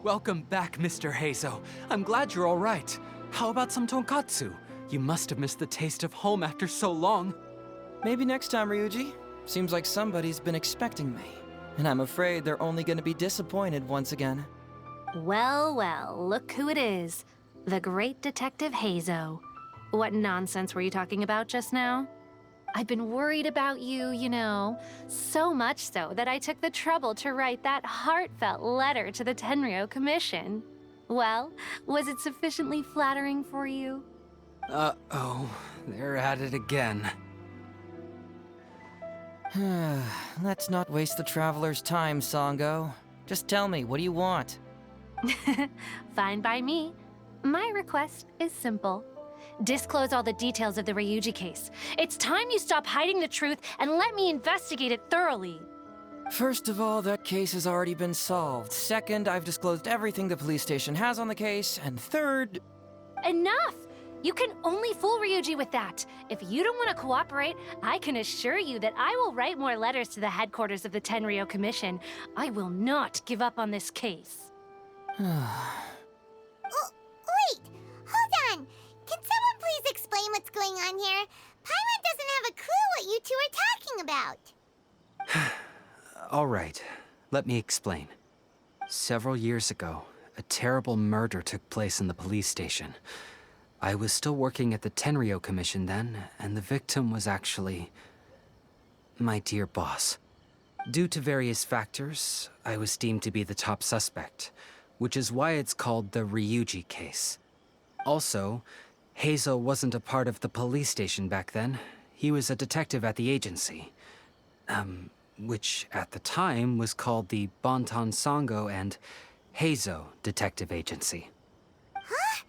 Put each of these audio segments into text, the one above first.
Welcome back, Mr. Heizo. I'm glad you're all right. How about some tonkatsu? You must have missed the taste of home after so long. Maybe next time, Ryuji. Seems like somebody's been expecting me. And I'm afraid they're only gonna be disappointed once again. Well, well, look who it is. The great Detective Heizo. What nonsense were you talking about just now? I've been worried about you, you know. So much so that I took the trouble to write that heartfelt letter to the Tenryou Commission. Well, was it sufficiently flattering for you? Uh-oh, they're at it again. Let's not waste the traveler's time, Sango. Just tell me, what do you want? Fine by me. My request is simple. Disclose all the details of the Ryuji case. It's time you stop hiding the truth and let me investigate it thoroughly. First of all, that case has already been solved. Second, I've disclosed everything the police station has on the case. And third... Enough! You can only fool Ryuji with that. If you don't want to cooperate, I can assure you that I will write more letters to the headquarters of the Tenryou Commission. I will not give up on this case. Wait! Hold on! Can someone please explain what's going on here? Paimon doesn't have a clue what you two are talking about. All right, let me explain. Several years ago, a terrible murder took place in the police station. I was still working at the Tenryou Commission then, and the victim was actually my dear boss. Due to various factors, I was deemed to be the top suspect, which is why it's called the Ryuji case. Also, Heizo wasn't a part of the police station back then. He was a detective at the agency. Which at the time was called the Bonton Sango and Heizo Detective Agency. Huh?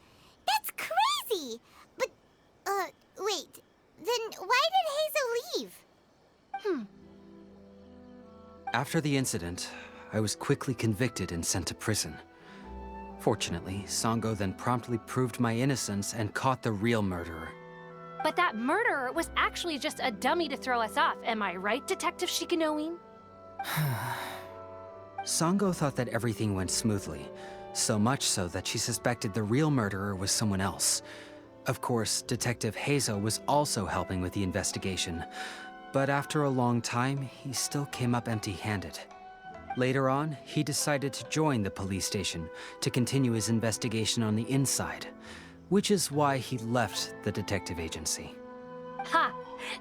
That's crazy! But, wait. Then why did Heizo leave? After the incident, I was quickly convicted and sent to prison. Fortunately, Sango then promptly proved my innocence and caught the real murderer. But that murderer was actually just a dummy to throw us off, am I right, Detective Shikanoin? Sango thought that everything went smoothly, so much so that she suspected the real murderer was someone else. Of course, Detective Heizo was also helping with the investigation, but after a long time, he still came up empty-handed. Later on, he decided to join the police station to continue his investigation on the inside, which is why he left the detective agency. Ha!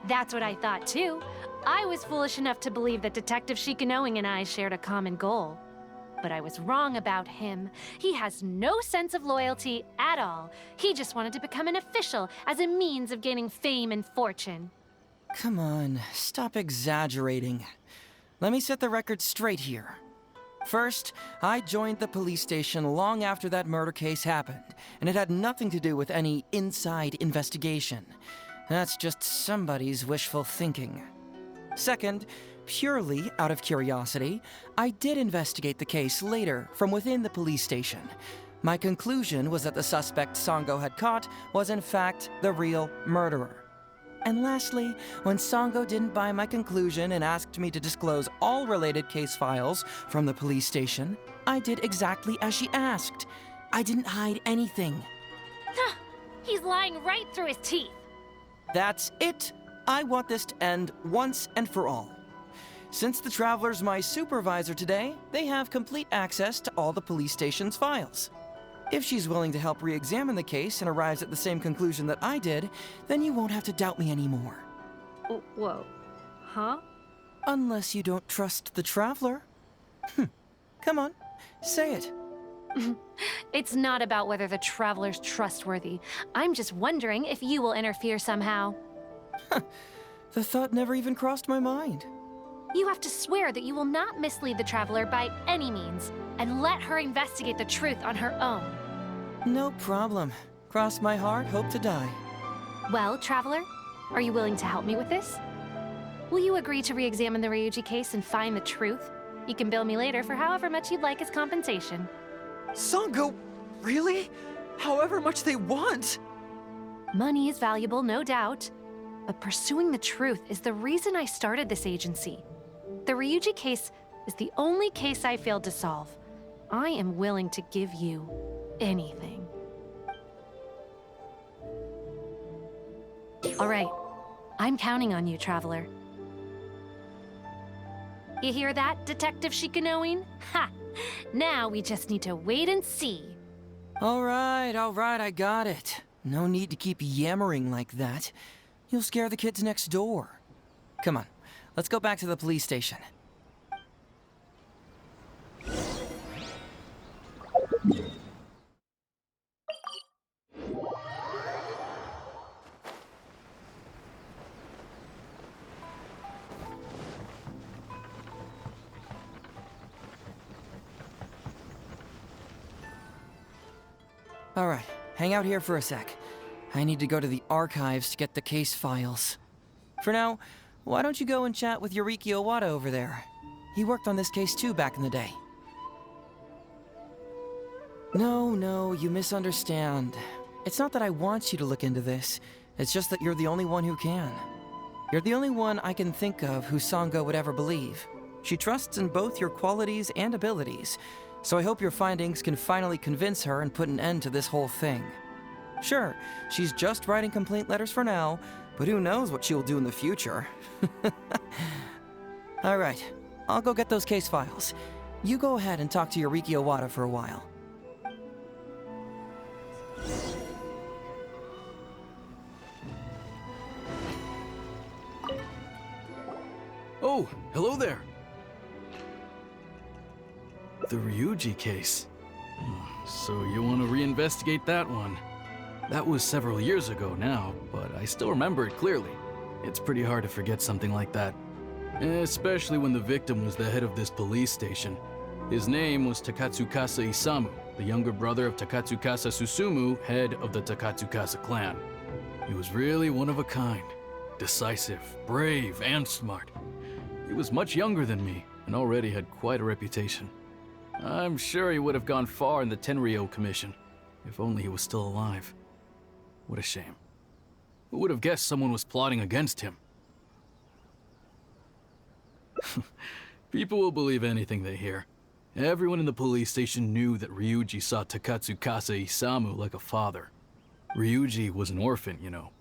That's what I thought too. I was foolish enough to believe that Detective Shikanoin and I shared a common goal. But I was wrong about him. He has no sense of loyalty at all. He just wanted to become an official as a means of gaining fame and fortune. Come on, stop exaggerating. Let me set the record straight here. First, I joined the police station long after that murder case happened, and it had nothing to do with any inside investigation. That's just somebody's wishful thinking. Second, purely out of curiosity, I did investigate the case later from within the police station. My conclusion was that the suspect Sango had caught was in fact the real murderer. And lastly, when Sango didn't buy my conclusion and asked me to disclose all related case files from the police station, I did exactly as she asked. I didn't hide anything. He's lying right through his teeth. That's it. I want this to end once and for all. Since the Traveler's my supervisor today, they have complete access to all the police station's files. If she's willing to help re-examine the case and arrives at the same conclusion that I did, then you won't have to doubt me anymore. Whoa. Huh? Unless you don't trust the Traveler. Come on, say it. It's not about whether the Traveler's trustworthy. I'm just wondering if you will interfere somehow. The thought never even crossed my mind. You have to swear that you will not mislead the Traveler by any means, and let her investigate the truth on her own. No problem. Cross my heart, hope to die. Well, Traveler, are you willing to help me with this? Will you agree to re-examine the Ryuji case and find the truth? You can bill me later for however much you'd like as compensation. Sango, really? However much they want? Money is valuable, no doubt. But pursuing the truth is the reason I started this agency. The Ryuji case is the only case I failed to solve. I am willing to give you anything. All right, I'm counting on you, Traveler. You hear that, Detective Shikanoin? Ha! Now we just need to wait and see. All right, I got it. No need to keep yammering like that. You'll scare the kids next door. Come on, let's go back to the police station. All right, hang out here for a sec. I need to go to the archives to get the case files. For now, why don't you go and chat with Yoriki Owada over there? He worked on this case too back in the day. No, you misunderstand. It's not that I want you to look into this. It's just that you're the only one who can. You're the only one I can think of who Sango would ever believe. She trusts in both your qualities and abilities, so I hope your findings can finally convince her and put an end to this whole thing. Sure, she's just writing complaint letters for now, but who knows what she'll do in the future. All right, I'll go get those case files. You go ahead and talk to Yoriki Owada for a while. Oh, hello there. The Ryuji case. So you want to reinvestigate that one? That was several years ago now, but I still remember it clearly. It's pretty hard to forget something like that. Especially when the victim was the head of this police station. His name was Takatsukasa Isamu, the younger brother of Takatsukasa Susumu, head of the Takatsukasa clan. He was really one of a kind. Decisive, brave, and smart. He was much younger than me, and already had quite a reputation. I'm sure he would have gone far in the Tenryou Commission, if only he was still alive. What a shame. Who would have guessed someone was plotting against him? People will believe anything they hear. Everyone in the police station knew that Ryuji saw Takatsukasa Isamu like a father. Ryuji was an orphan, you know.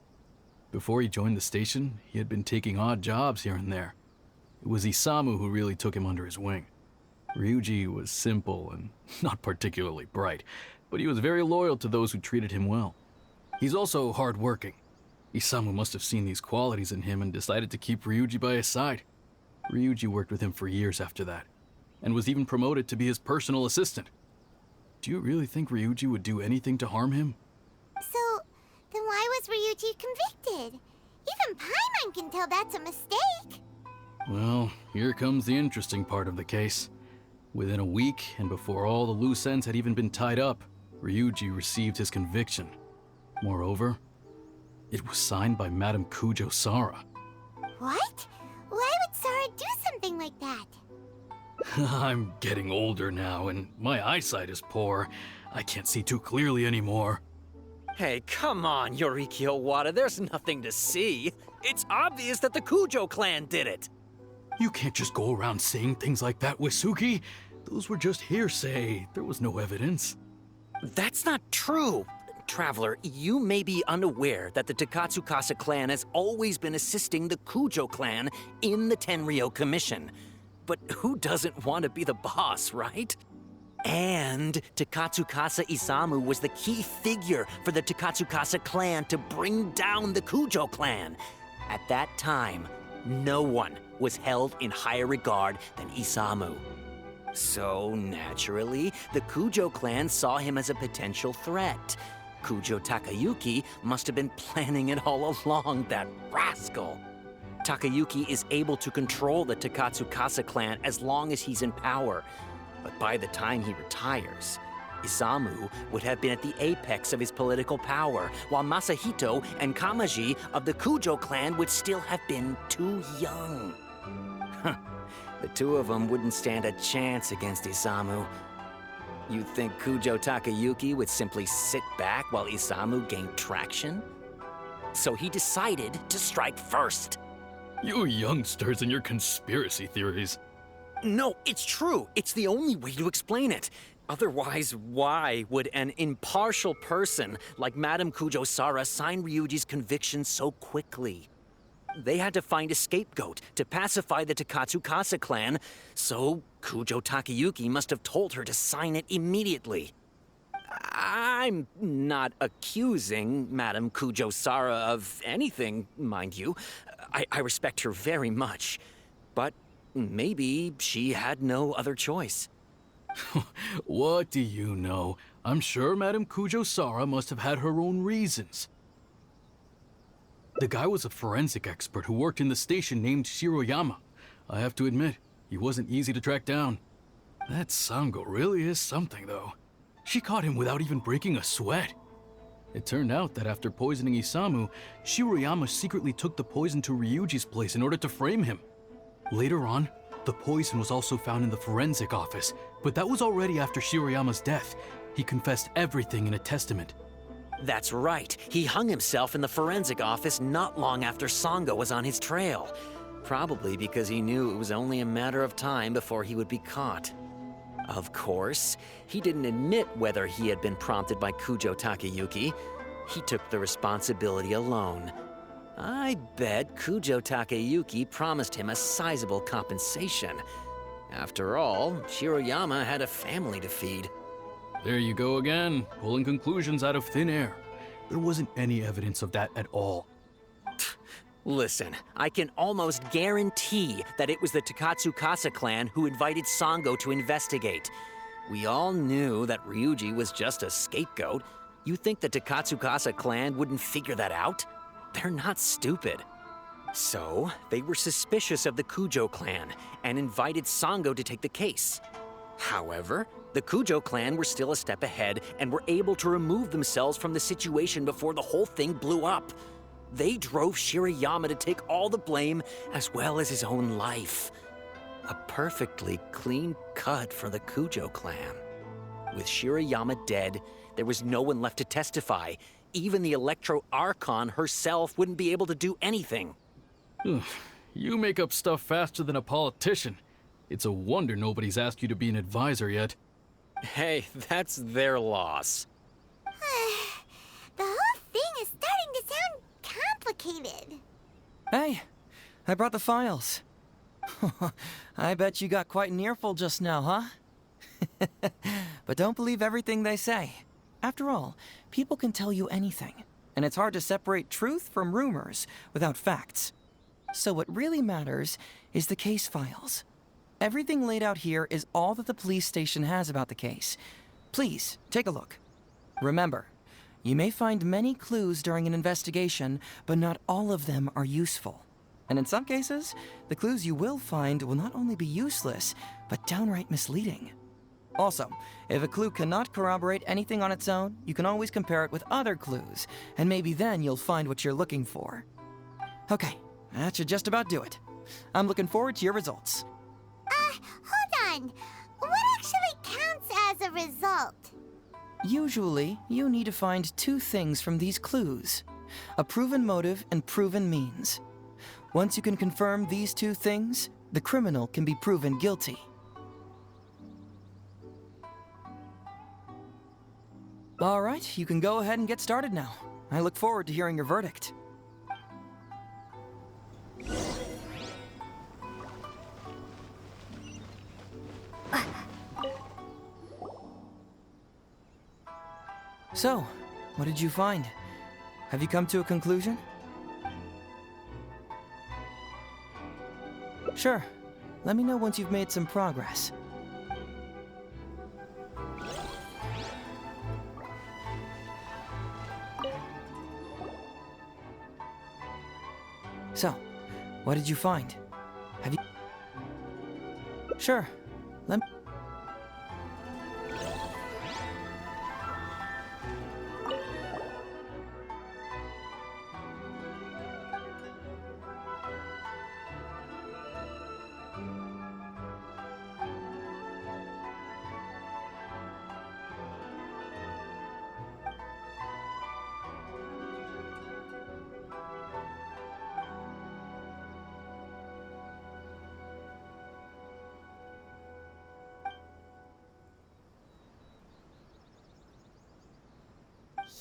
Before he joined the station, he had been taking odd jobs here and there. It was Isamu who really took him under his wing. Ryuji was simple and not particularly bright, but he was very loyal to those who treated him well. He's also hard-working. Isamu must have seen these qualities in him and decided to keep Ryuji by his side. Ryuji worked with him for years after that, and was even promoted to be his personal assistant. Do you really think Ryuji would do anything to harm him? So, then why was Ryuji convicted? Even Paimon can tell that's a mistake. Well, here comes the interesting part of the case. Within a week, and before all the loose ends had even been tied up, Ryuji received his conviction. Moreover, it was signed by Madame Kujo Sara. What? Why would Sara do something like that? I'm getting older now, and my eyesight is poor. I can't see too clearly anymore. Hey, come on, Yoriki Owada, there's nothing to see. It's obvious that the Kujo clan did it. You can't just go around saying things like that, Wisuki. Those were just hearsay. There was no evidence. That's not true. Traveler, you may be unaware that the Takatsukasa clan has always been assisting the Kujo clan in the Tenryou Commission. But who doesn't want to be the boss, right? And Takatsukasa Isamu was the key figure for the Takatsukasa clan to bring down the Kujo clan. At that time, no one was held in higher regard than Isamu. So, naturally, the Kujo clan saw him as a potential threat. Kujo Takayuki must have been planning it all along, that rascal. Takayuki is able to control the Takatsukasa clan as long as he's in power. But by the time he retires, Isamu would have been at the apex of his political power, while Masahito and Kamaji of the Kujo clan would still have been too young. The two of them wouldn't stand a chance against Isamu. You think Kujo Takayuki would simply sit back while Isamu gained traction? So he decided to strike first. You youngsters and your conspiracy theories. No, it's true. It's the only way to explain it. Otherwise, why would an impartial person like Madame Kujo-Sara sign Ryuji's conviction so quickly? They had to find a scapegoat to pacify the Takatsukasa clan, so Kujo Takayuki must have told her to sign it immediately. I'm not accusing Madame Kujo-Sara of anything, mind you. I respect her very much. But maybe she had no other choice. What do you know? I'm sure Madame Kujo-Sara must have had her own reasons. The guy was a forensic expert who worked in the station named Shiroyama. I have to admit, he wasn't easy to track down. That Sango really is something, though. She caught him without even breaking a sweat. It turned out that after poisoning Isamu, Shiroyama secretly took the poison to Ryuji's place in order to frame him. Later on, the poison was also found in the forensic office, but that was already after Shiroyama's death. He confessed everything in a testament. That's right. He hung himself in the forensic office not long after Sango was on his trail. Probably because he knew it was only a matter of time before he would be caught. Of course, he didn't admit whether he had been prompted by Kujo Takayuki. He took the responsibility alone. I bet Kujo Takayuki promised him a sizable compensation. After all, Shiroyama had a family to feed. There you go again, pulling conclusions out of thin air. There wasn't any evidence of that at all. Listen, I can almost guarantee that it was the Takatsukasa clan who invited Sango to investigate. We all knew that Ryuji was just a scapegoat. You think the Takatsukasa clan wouldn't figure that out? They're not stupid. So, they were suspicious of the Kujo clan and invited Sango to take the case. However, the Kujo clan were still a step ahead and were able to remove themselves from the situation before the whole thing blew up. They drove Shiroyama to take all the blame as well as his own life. A perfectly clean cut for the Kujo clan. With Shiroyama dead, there was no one left to testify. Even the Electro Archon herself wouldn't be able to do anything. You make up stuff faster than a politician. It's a wonder nobody's asked you to be an advisor yet. Hey, that's their loss. The whole thing is starting to sound complicated. Hey, I brought the files. I bet you got quite an earful just now, huh? But don't believe everything they say. After all, people can tell you anything, and it's hard to separate truth from rumors without facts. So what really matters is the case files. Everything laid out here is all that the police station has about the case. Please, take a look. Remember, you may find many clues during an investigation, but not all of them are useful. And in some cases, the clues you will find will not only be useless, but downright misleading. Also, if a clue cannot corroborate anything on its own, you can always compare it with other clues, and maybe then you'll find what you're looking for. Okay, that should just about do it. I'm looking forward to your results. Hold on. What actually counts as a result? Usually, you need to find two things from these clues: a proven motive and proven means. Once you can confirm these two things, the criminal can be proven guilty. All right, you can go ahead and get started now. I look forward to hearing your verdict. So, what did you find? Have you come to a conclusion? Sure. Let me know once you've made some progress. So, what did you find? Have you... Sure. Let me...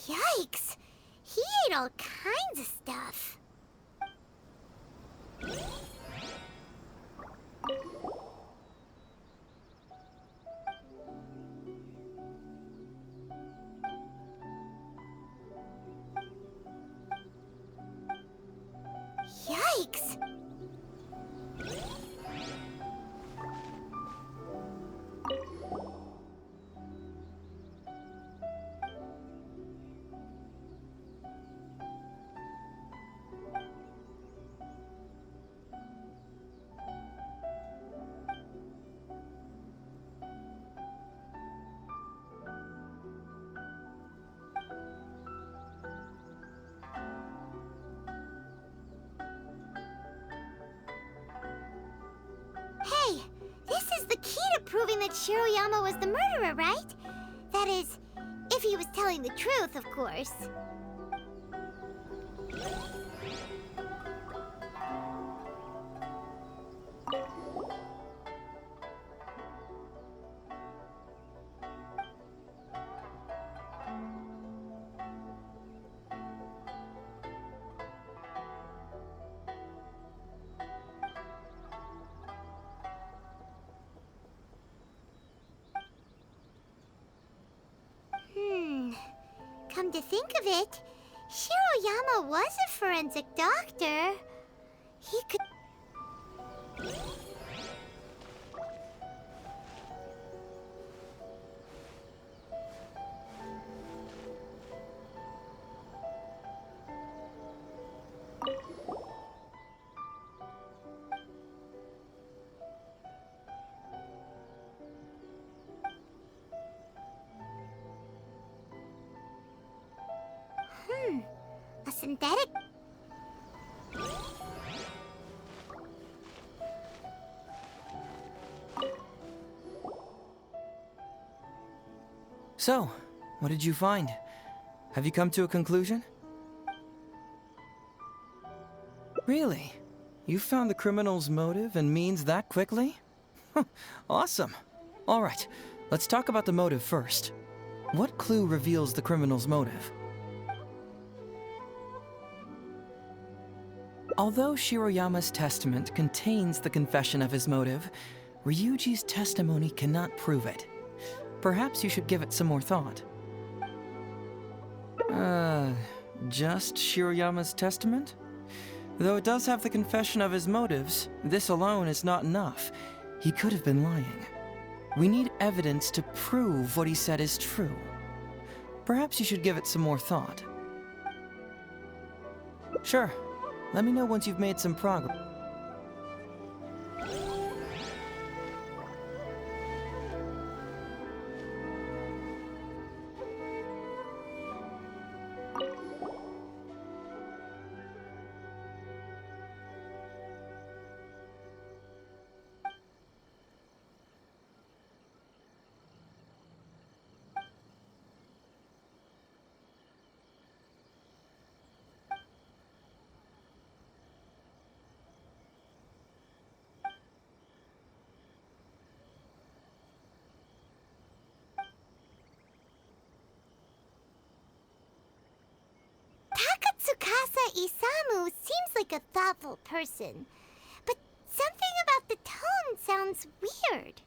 Yikes! He ate all kinds of stuff. Yikes! Hey, this is the key to proving that Shiroyama was the murderer, right? That is, if he was telling the truth, of course. Come to think of it, Shiroyama was a forensic doctor. He could... A synthetic... So, what did you find? Have you come to a conclusion? Really? You found the criminal's motive and means that quickly? Awesome. All right, let's talk about the motive first. What clue reveals the criminal's motive? Although Shiroyama's testament contains the confession of his motive, Ryuji's testimony cannot prove it. Perhaps you should give it some more thought. Just Shiroyama's testament? Though it does have the confession of his motives, this alone is not enough. He could have been lying. We need evidence to prove what he said is true. Perhaps you should give it some more thought. Sure. Let me know once you've made some progress. Tsukasa Isamu seems like a thoughtful person, but something about the tone sounds weird.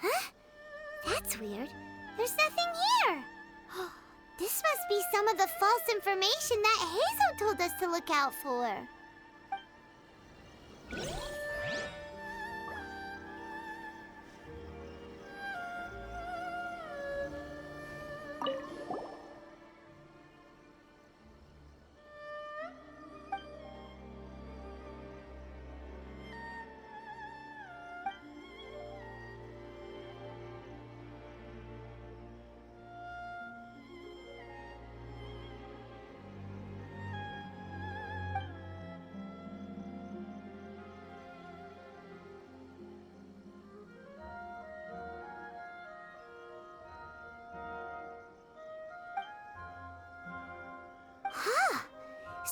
Huh? That's weird. There's nothing here. This must be some of the false information that Heizo told us to look out for.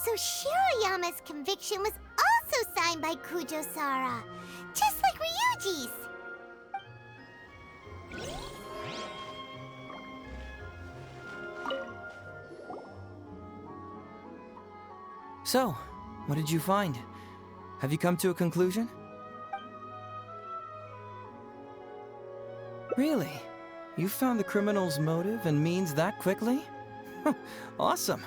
So Shiroyama's conviction was also signed by Kujo-Sara, just like Ryuji's. So, what did you find? Have you come to a conclusion? Really? You found the criminal's motive and means that quickly? Awesome.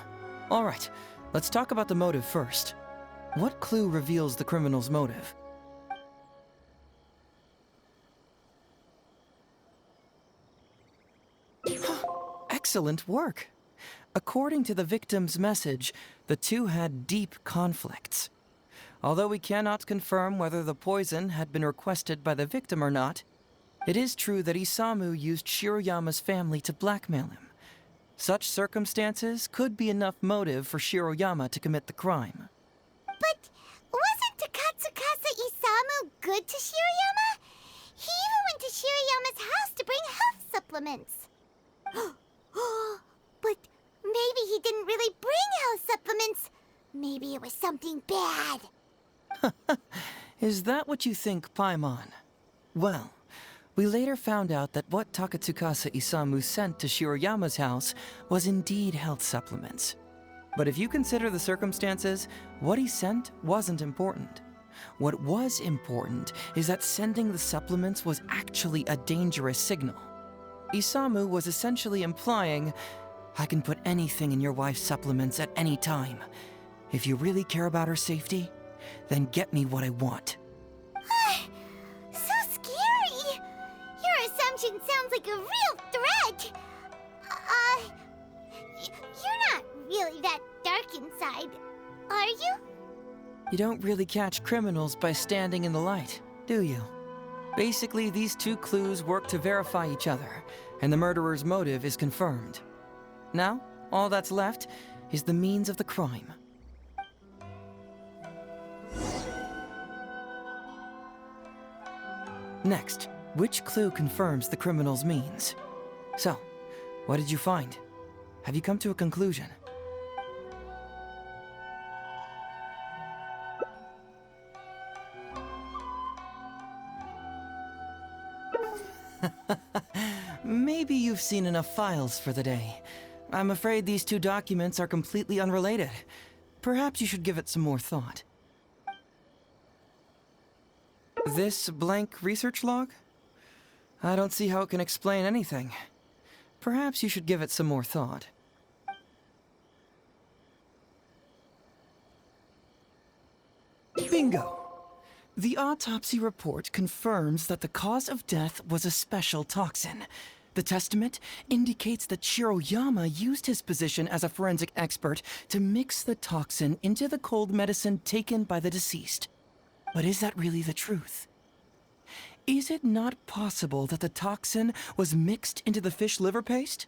All right, let's talk about the motive first. What clue reveals the criminal's motive? Excellent work. According to the victim's message, the two had deep conflicts. Although we cannot confirm whether the poison had been requested by the victim or not, it is true that Isamu used Shiroyama's family to blackmail him. Such circumstances could be enough motive for Shiroyama to commit the crime. But wasn't Takatsukasa Isamu good to Shiroyama? He even went to Shiroyama's house to bring health supplements. But maybe he didn't really bring health supplements. Maybe it was something bad. Is that what you think, Paimon? Well, we later found out that what Takatsukasa Isamu sent to Shiroyama's house was indeed health supplements. But if you consider the circumstances, what he sent wasn't important. What was important is that sending the supplements was actually a dangerous signal. Isamu was essentially implying, I can put anything in your wife's supplements at any time. If you really care about her safety, then get me what I want. So scary! Your assumption sounds like a real threat! You're not really that dark inside, are you? You don't really catch criminals by standing in the light, do you? Basically, these two clues work to verify each other, and the murderer's motive is confirmed. Now, all that's left is the means of the crime. Next, which clue confirms the criminal's means? So, what did you find? Have you come to a conclusion? Maybe you've seen enough files for the day. I'm afraid these two documents are completely unrelated. Perhaps you should give it some more thought. This blank research log? I don't see how it can explain anything. Perhaps you should give it some more thought. Bingo! The autopsy report confirms that the cause of death was a special toxin. The testament indicates that Shiroyama used his position as a forensic expert to mix the toxin into the cold medicine taken by the deceased. But is that really the truth? Is it not possible that the toxin was mixed into the fish liver paste?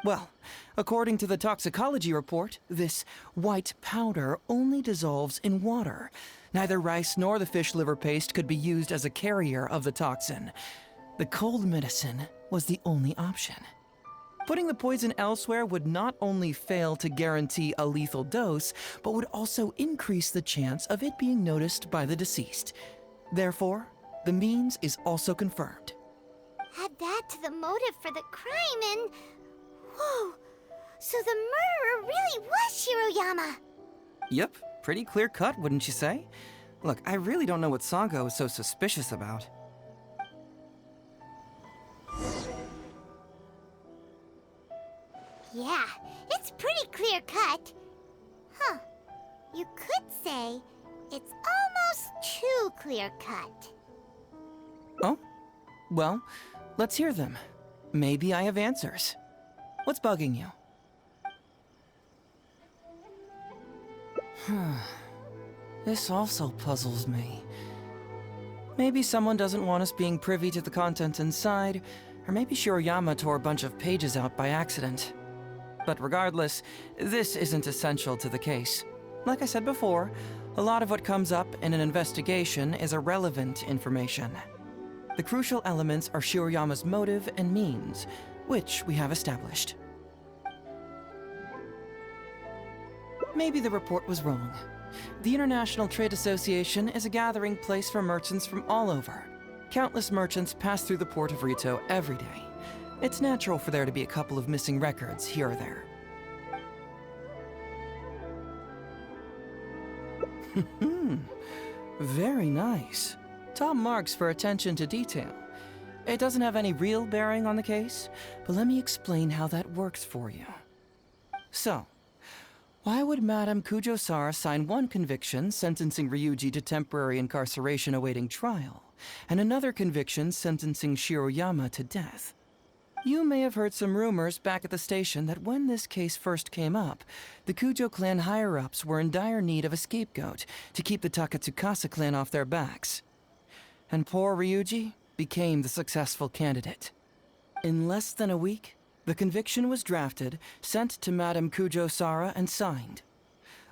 Well, according to the toxicology report, this white powder only dissolves in water. Neither rice nor the fish liver paste could be used as a carrier of the toxin. The cold medicine was the only option. Putting the poison elsewhere would not only fail to guarantee a lethal dose, but would also increase the chance of it being noticed by the deceased. Therefore, the means is also confirmed. Add that to the motive for the crime and... Whoa! So the murderer really was Shiroyama! Yep, pretty clear cut, wouldn't you say? Look, I really don't know what Sango is so suspicious about. Yeah, it's pretty clear cut. Huh. You could say it's almost too clear cut. Oh? Well, let's hear them. Maybe I have answers. What's bugging you? This also puzzles me. Maybe someone doesn't want us being privy to the content inside, or maybe Shiroyama tore a bunch of pages out by accident. But regardless, this isn't essential to the case. Like I said before, a lot of what comes up in an investigation is irrelevant information. The crucial elements are Shiroyama's motive and means, which we have established. Maybe the report was wrong. The International Trade Association is a gathering place for merchants from all over. Countless merchants pass through the port of Rito every day. It's natural for there to be a couple of missing records here or there. Very nice. Top marks for attention to detail. It doesn't have any real bearing on the case, but let me explain how that works for you. So, why would Madame Kujo-Sara sign one conviction sentencing Ryuji to temporary incarceration awaiting trial, and another conviction sentencing Shiroyama to death? You may have heard some rumors back at the station that when this case first came up, the Kujo clan higher-ups were in dire need of a scapegoat to keep the Takatsukasa clan off their backs. And poor Ryuji became the successful candidate. In less than a week, the conviction was drafted, sent to Madame Kujo-Sara, and signed.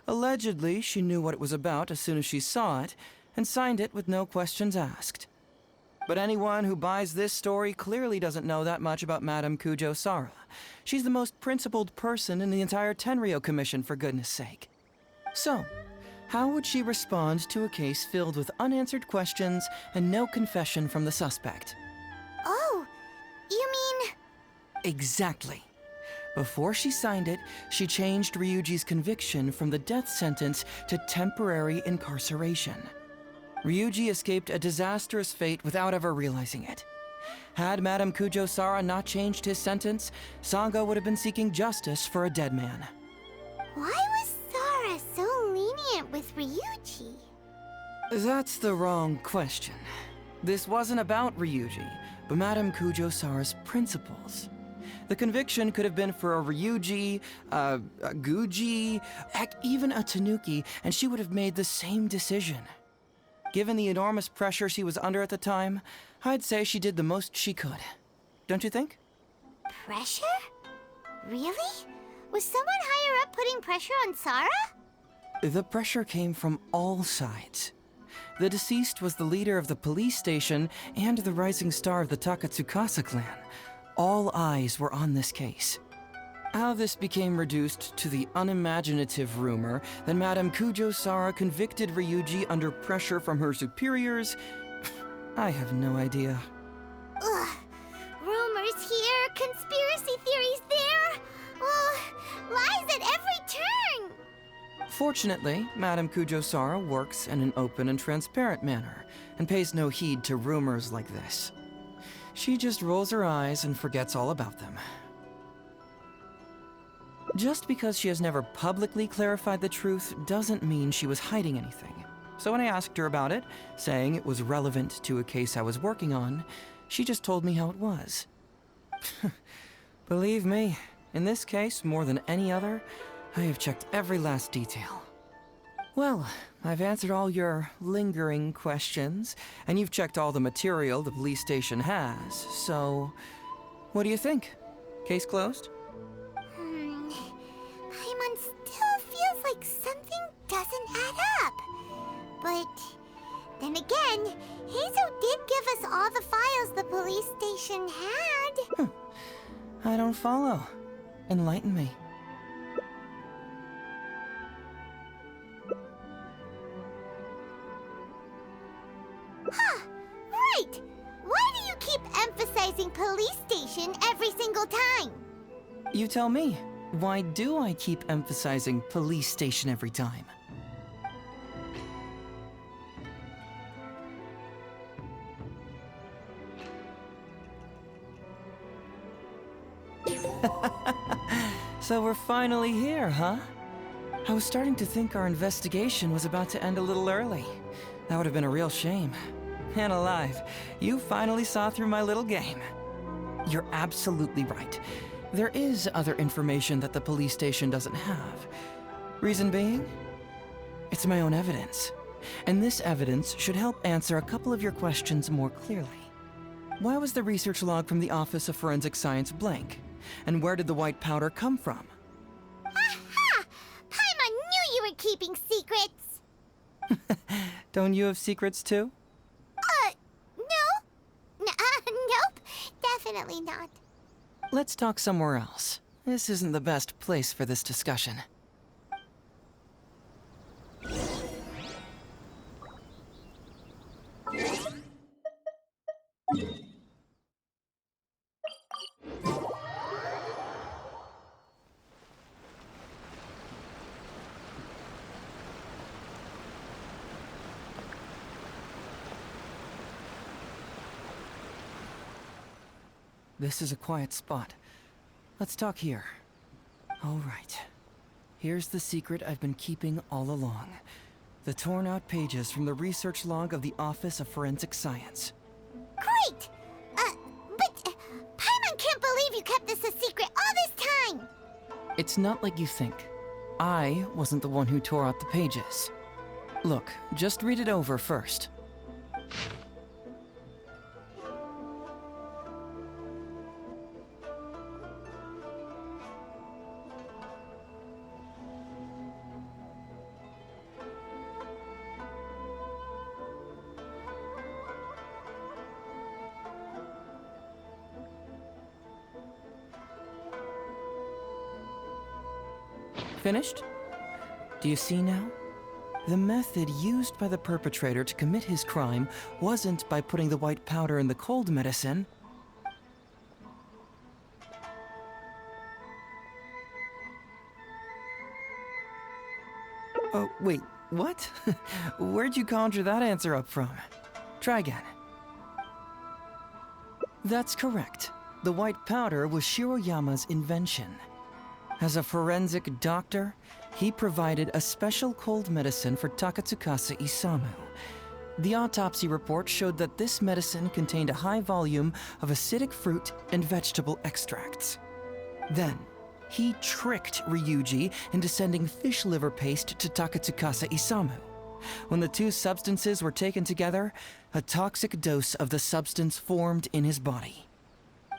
Allegedly, she knew what it was about as soon as she saw it, and signed it with no questions asked. But anyone who buys this story clearly doesn't know that much about Madame Kujo-Sara. She's the most principled person in the entire Tenryo Commission, for goodness sake. So, how would she respond to a case filled with unanswered questions and no confession from the suspect? Oh, you mean... Exactly. Before she signed it, she changed Ryuji's conviction from the death sentence to temporary incarceration. Ryuji escaped a disastrous fate without ever realizing it. Had Madame Kujo-Sara not changed his sentence, Sango would have been seeking justice for a dead man. Why was Sara so lenient with Ryuji? That's the wrong question. This wasn't about Ryuji, but Madame Kujo-Sara's principles. The conviction could have been for a Ryuji, a Guji, heck, even a Tanuki, and she would have made the same decision. Given the enormous pressure she was under at the time, I'd say she did the most she could. Don't you think? Pressure? Really? Was someone higher up putting pressure on Sara? The pressure came from all sides. The deceased was the leader of the police station and the rising star of the Takatsukasa clan. All eyes were on this case. How this became reduced to the unimaginative rumor that Madame Kujo-Sara convicted Ryuji under pressure from her superiors, I have no idea. Ugh. Rumors here, conspiracy theories there. Ugh. Lies at every turn. Fortunately, Madame Kujo-Sara works in an open and transparent manner and pays no heed to rumors like this. She just rolls her eyes and forgets all about them. Just because she has never publicly clarified the truth doesn't mean she was hiding anything. So when I asked her about it, saying it was relevant to a case I was working on, she just told me how it was. Believe me, in this case, more than any other, I have checked every last detail. Well, I've answered all your lingering questions, and you've checked all the material the police station has, so... what do you think? Case closed? Paimon still feels like something doesn't add up. But then again, Heizo did give us all the files the police station had. I don't follow. Enlighten me. Huh, right. Why do you keep emphasizing police station every single time? You tell me. Why do I keep emphasizing police station every time? So we're finally here, huh? I was starting to think our investigation was about to end a little early. That would have been a real shame. And alive, you finally saw through my little game. You're absolutely right. There is other information that the police station doesn't have. Reason being? It's my own evidence. And this evidence should help answer a couple of your questions more clearly. Why was the research log from the Office of Forensic Science blank? And where did the white powder come from? Aha! Paimon knew you were keeping secrets! Don't you have secrets too? No. Nope. Definitely not. Let's talk somewhere else. This isn't the best place for this discussion. This is a quiet spot. Let's talk here. All right. Here's the secret I've been keeping all along. The torn-out pages from the research log of the Office of Forensic Science. Great! But Paimon can't believe you kept this a secret all this time! It's not like you think. I wasn't the one who tore out the pages. Look, just read it over first. Finished? Do you see now? The method used by the perpetrator to commit his crime wasn't by putting the white powder in the cold medicine. Oh, wait, what? Where'd you conjure that answer up from? Try again. That's correct. The white powder was Shiroyama's invention. As a forensic doctor, he provided a special cold medicine for Takatsukasa Isamu. The autopsy report showed that this medicine contained a high volume of acidic fruit and vegetable extracts. Then, he tricked Ryuji into sending fish liver paste to Takatsukasa Isamu. When the two substances were taken together, a toxic dose of the substance formed in his body.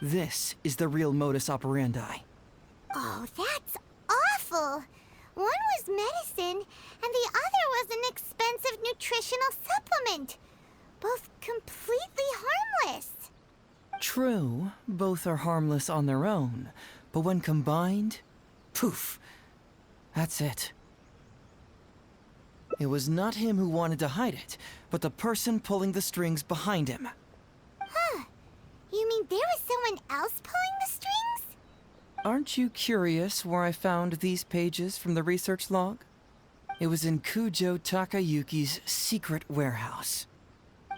This is the real modus operandi. Oh, that's awful! One was medicine, and the other was an expensive nutritional supplement. Both completely harmless. True, both are harmless on their own, but when combined, poof, that's it. It was not him who wanted to hide it, but the person pulling the strings behind him. Huh. You mean there was someone else pulling the strings? Aren't you curious where I found these pages from the research log? It was in Kujo Takayuki's secret warehouse.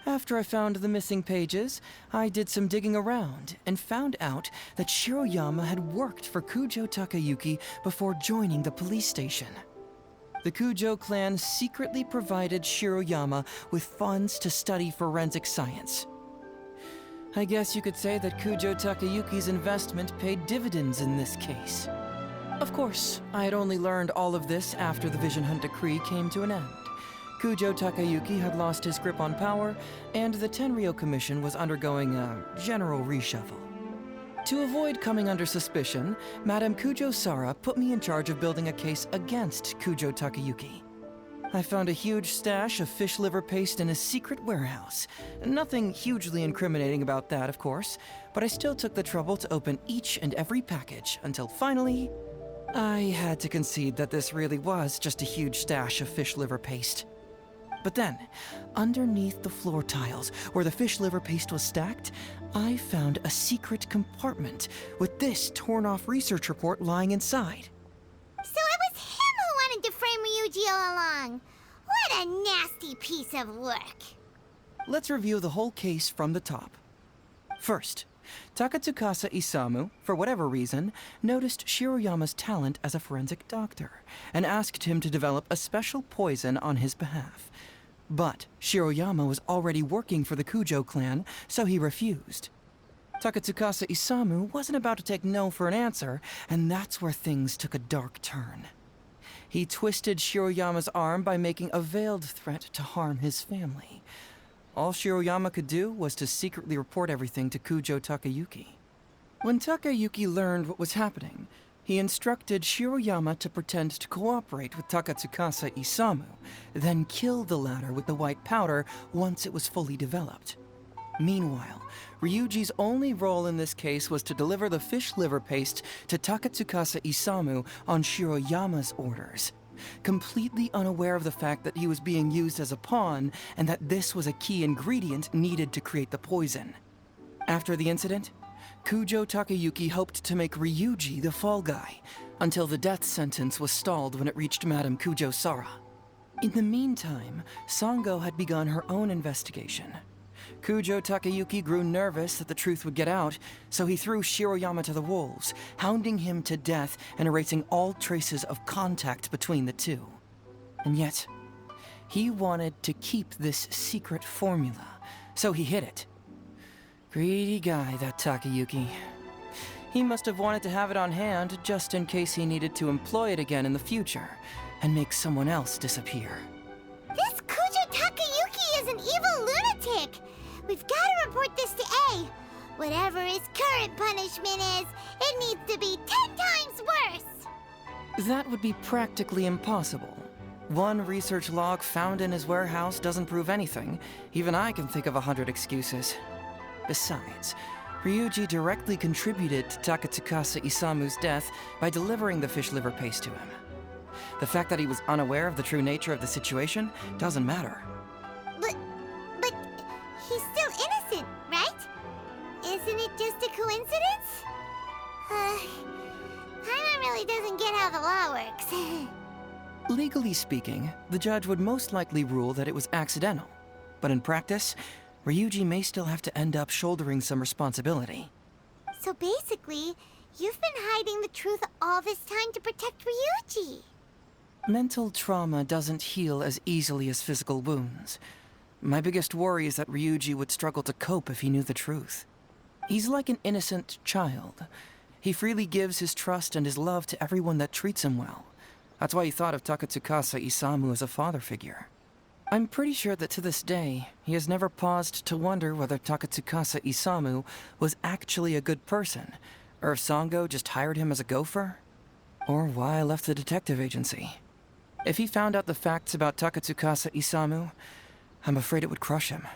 After I found the missing pages, I did some digging around and found out that Shiroyama had worked for Kujo Takayuki before joining the police station. The Kujo clan secretly provided Shiroyama with funds to study forensic science. I guess you could say that Kujo Takayuki's investment paid dividends in this case. Of course, I had only learned all of this after the Vision Hunt decree came to an end. Kujo Takayuki had lost his grip on power, and the Tenryou Commission was undergoing a general reshuffle. To avoid coming under suspicion, Madame Kujo Sara put me in charge of building a case against Kujo Takayuki. I found a huge stash of fish liver paste in his secret warehouse. Nothing hugely incriminating about that, of course, but I still took the trouble to open each and every package until finally, I had to concede that this really was just a huge stash of fish liver paste. But then, underneath the floor tiles where the fish liver paste was stacked, I found a secret compartment with this torn-off research report lying inside. So it was him who wanted to frame Ryuji all along. What a nasty piece of work. Let's review the whole case from the top. First, Takatsukasa Isamu, for whatever reason, noticed Shiroyama's talent as a forensic doctor and asked him to develop a special poison on his behalf. But Shiroyama was already working for the Kujo clan, so he refused. Takatsukasa Isamu wasn't about to take no for an answer, and that's where things took a dark turn. He twisted Shiroyama's arm by making a veiled threat to harm his family. All Shiroyama could do was to secretly report everything to Kujo Takayuki. When Takayuki learned what was happening, he instructed Shiroyama to pretend to cooperate with Takatsukasa Isamu, then kill the latter with the white powder once it was fully developed. Meanwhile, Ryuji's only role in this case was to deliver the fish liver paste to Takatsukasa Isamu on Shiroyama's orders, completely unaware of the fact that he was being used as a pawn and that this was a key ingredient needed to create the poison. After the incident, Kujo Takayuki hoped to make Ryuji the fall guy, until the death sentence was stalled when it reached Madame Kujo Sara. In the meantime, Sango had begun her own investigation. Kujo Takayuki grew nervous that the truth would get out, so he threw Shiroyama to the wolves, hounding him to death and erasing all traces of contact between the two. And yet, he wanted to keep this secret formula, so he hid it. Greedy guy, that Takayuki. He must have wanted to have it on hand just in case he needed to employ it again in the future and make someone else disappear. This Kujo Takayuki is an evil lunatic! We've got to report this to A. Whatever his current punishment is, it needs to be 10 times worse! That would be practically impossible. One research log found in his warehouse doesn't prove anything. Even I can think of 100 excuses. Besides, Ryuji directly contributed to Takatsukasa Isamu's death by delivering the fish liver paste to him. The fact that he was unaware of the true nature of the situation doesn't matter. But he's still innocent, right? Isn't it just a coincidence? Paimon really doesn't get how the law works. Legally speaking, the judge would most likely rule that it was accidental. But in practice, Ryuji may still have to end up shouldering some responsibility. So basically, you've been hiding the truth all this time to protect Ryuji. Mental trauma doesn't heal as easily as physical wounds. My biggest worry is that Ryuji would struggle to cope if he knew the truth. He's like an innocent child. He freely gives his trust and his love to everyone that treats him well. That's why he thought of Takatsukasa Isamu as a father figure. I'm pretty sure that to this day, he has never paused to wonder whether Takatsukasa Isamu was actually a good person, or if Sango just hired him as a gopher, or why I left the detective agency. If he found out the facts about Takatsukasa Isamu, I'm afraid it would crush him.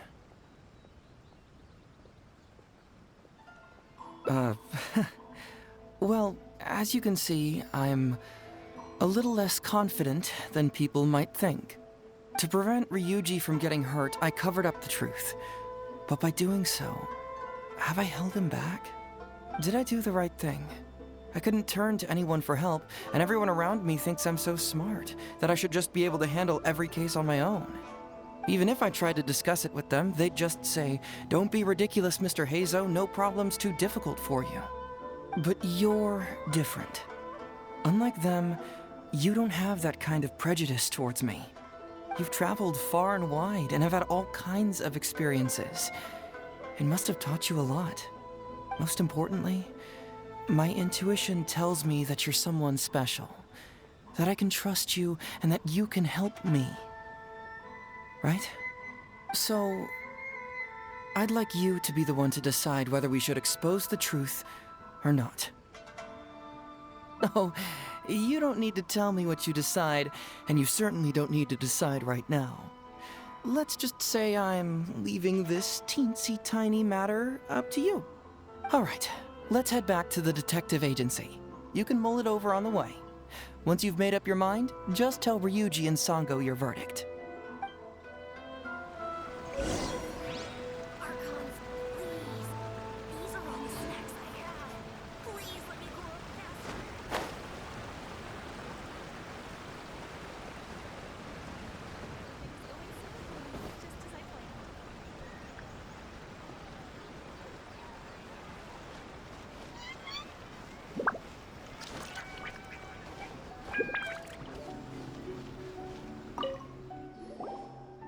Well, as you can see, I'm a little less confident than people might think. To prevent Ryuji from getting hurt, I covered up the truth. But by doing so, have I held him back? Did I do the right thing? I couldn't turn to anyone for help, and everyone around me thinks I'm so smart, that I should just be able to handle every case on my own. Even if I tried to discuss it with them, they'd just say, "Don't be ridiculous, Mr. Heizo, no problem's too difficult for you." But you're different. Unlike them, you don't have that kind of prejudice towards me. You've traveled far and wide and have had all kinds of experiences. It must have taught you a lot. Most importantly, my intuition tells me that you're someone special, that I can trust you and that you can help me. Right? So, I'd like you to be the one to decide whether we should expose the truth or not. Oh, you don't need to tell me what you decide, and you certainly don't need to decide right now. Let's just say I'm leaving this teensy tiny matter up to you. All right, let's head back to the detective agency. You can mull it over on the way. Once you've made up your mind, just tell Ryuji and Sango your verdict.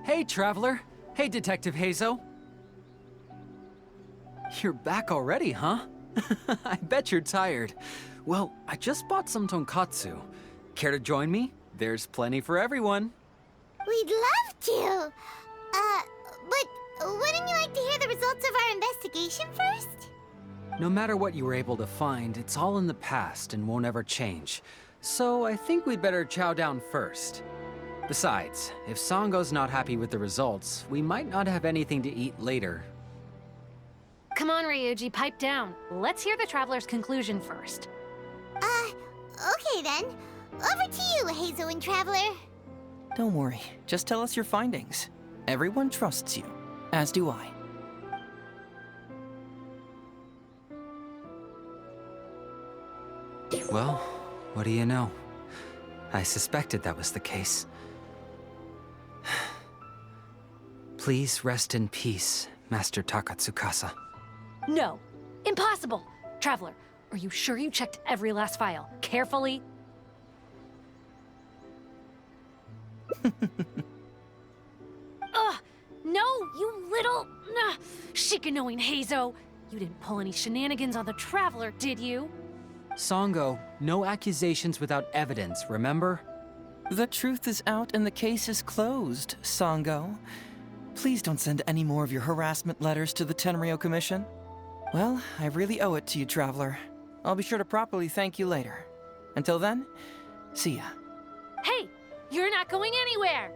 Hey, Traveler. Hey, Detective Heizo. You're back already, huh? I bet you're tired. Well, I just bought some tonkatsu. Care to join me? There's plenty for everyone. We'd love to! But wouldn't you like to hear the results of our investigation first? No matter what you were able to find, it's all in the past and won't ever change. So I think we'd better chow down first. Besides, if Sango's not happy with the results, we might not have anything to eat later. Come on, Ryuji, pipe down. Let's hear the Traveler's conclusion first. Okay then. Over to you, Heizo and Traveler. Don't worry, just tell us your findings. Everyone trusts you, as do I. Well, what do you know? I suspected that was the case. Please rest in peace, Master Takatsukasa. No. Impossible! Traveler, are you sure you checked every last file? Carefully? Ugh! No, you little... chicken-knowing Heizo! You didn't pull any shenanigans on the Traveler, did you? Songo, no accusations without evidence, remember? The truth is out and the case is closed, Songo. Please don't send any more of your harassment letters to the Tenryo Commission. Well, I really owe it to you, Traveler. I'll be sure to properly thank you later. Until then, see ya. Hey! You're not going anywhere!